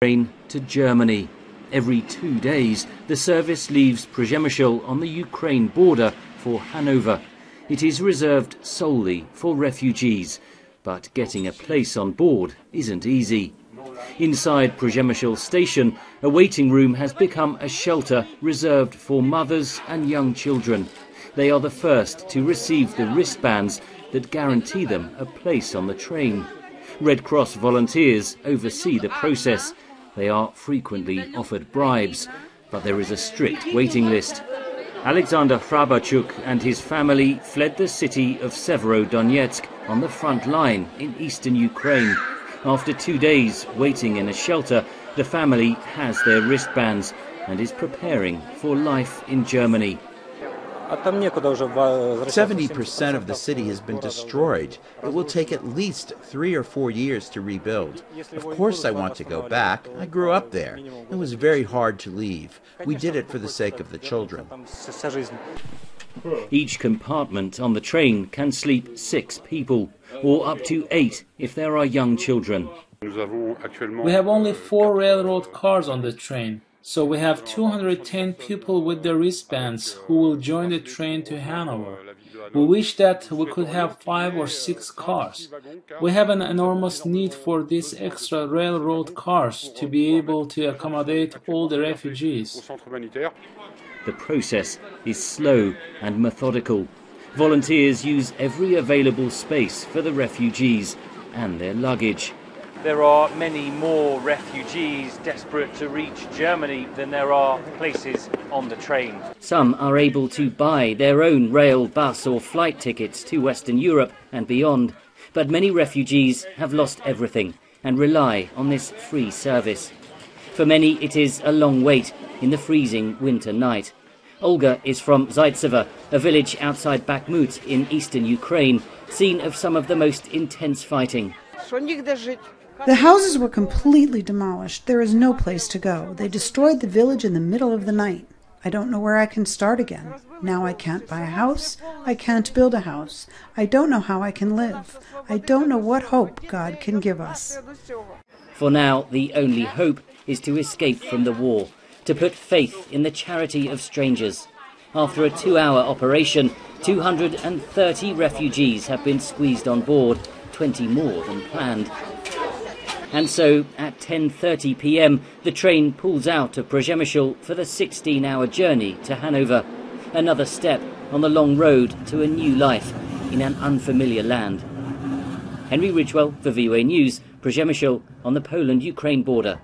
Train to Germany. Every 2 days, the service leaves Przemysl on the Ukraine border for Hanover. It is reserved solely for refugees, but getting a place on board isn't easy. Inside Przemysl station, a waiting room has become a shelter reserved for mothers and young children. They are the first to receive the wristbands that guarantee them a place on the train. Red Cross volunteers oversee the process. They are frequently offered bribes, but there is a strict waiting list. Alexander Frabachuk and his family fled the city of Severodonetsk on the front line in eastern Ukraine. After 2 days waiting in a shelter, the family has their wristbands and is preparing for life in Germany. 70% of the city has been destroyed. It will take at least 3 or 4 years to rebuild. Of course I want to go back. I grew up there. It was very hard to leave. We did it for the sake of the children. Each compartment on the train can sleep 6 people, or up to 8 if there are young children. We have only 4 railroad cars on the train. So we have 210 people with their wristbands who will join the train to Hanover. We wish that we could have 5 or 6 cars. We have an enormous need for these extra railroad cars to be able to accommodate all the refugees. The process is slow and methodical. Volunteers use every available space for the refugees and their luggage. There are many more refugees desperate to reach Germany than there are places on the train. Some are able to buy their own rail, bus or flight tickets to Western Europe and beyond. But many refugees have lost everything and rely on this free service. For many it is a long wait in the freezing winter night. Olga is from Zaitsevo, a village outside Bakhmut in eastern Ukraine, scene of some of the most intense fighting. The houses were completely demolished. There is no place to go. They destroyed the village in the middle of the night. I don't know where I can start again. Now I can't buy a house. I can't build a house. I don't know how I can live. I don't know what hope God can give us. For now, the only hope is to escape from the war, to put faith in the charity of strangers. After a 2-hour operation, 230 refugees have been squeezed on board, 20 more than planned. And so, at 10:30 p.m, the train pulls out of Przemysl for the 16-hour journey to Hanover. Another step on the long road to a new life in an unfamiliar land. Henry Ridgwell for VOA News, Przemysl on the Poland-Ukraine border.